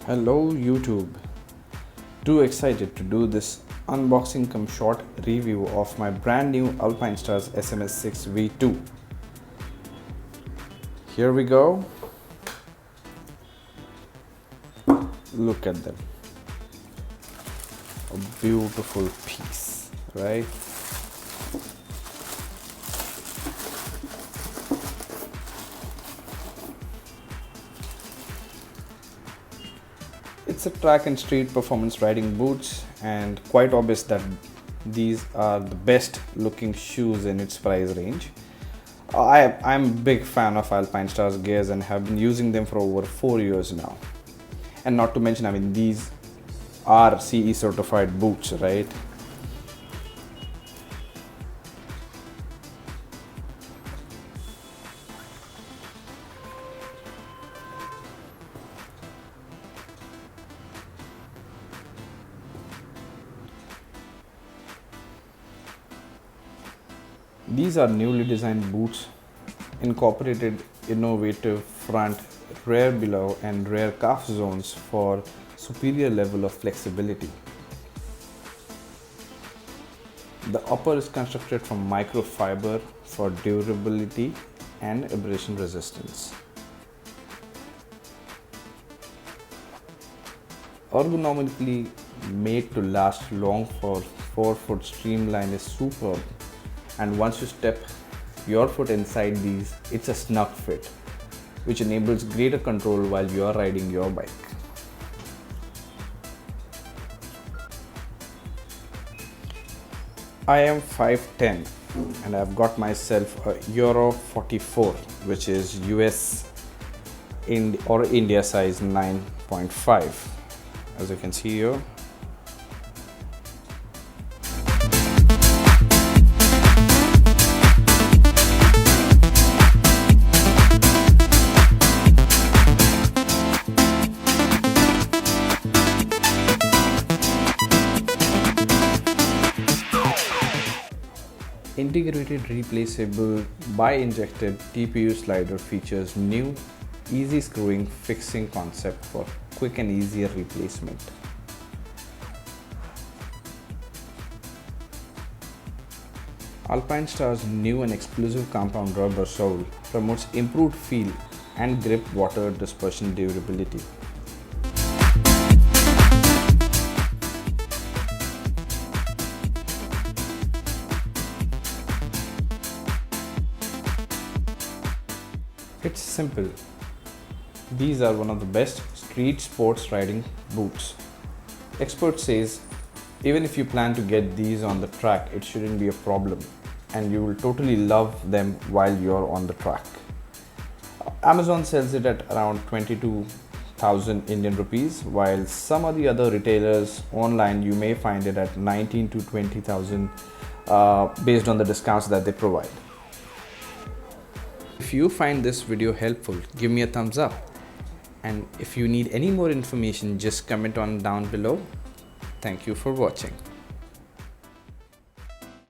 Hello YouTube, too excited to do this unboxing cum short review of my brand new Alpinestars SMX V2. Here we go. Look at them. A beautiful piece, right? It's a track and street performance riding boots, and quite obvious that these are the best looking shoes in its price range. I'm a big fan of Alpinestars gears and have been using them for over 4 years now. And not to mention, these are CE certified boots, right? These are newly designed boots, incorporated innovative front, rear below and rear calf zones for superior level of flexibility. The upper is constructed from microfiber for durability and abrasion resistance. Ergonomically made to last long for forefoot streamline is superb. And once you step your foot inside these, it's a snug fit, which enables greater control while you are riding your bike. I am 5'10" and I've got myself a Euro 44, which is US or India size 9.5, as you can see here. Integrated replaceable bi-injected TPU slider features new easy screwing fixing concept for quick and easier replacement. Alpinestar's new and exclusive compound rubber sole promotes improved feel and grip water dispersion durability. It's simple. These are one of the best street sports riding boots. Expert says even if you plan to get these on the track, it shouldn't be a problem and you will totally love them while you're on the track. Amazon sells it at around 22,000 Indian rupees, while some of the other retailers online you may find it at 19 to 20,000 based on the discounts that they provide. If you find this video helpful, give me a thumbs up, and if you need any more information, just comment on down below. Thank you for watching.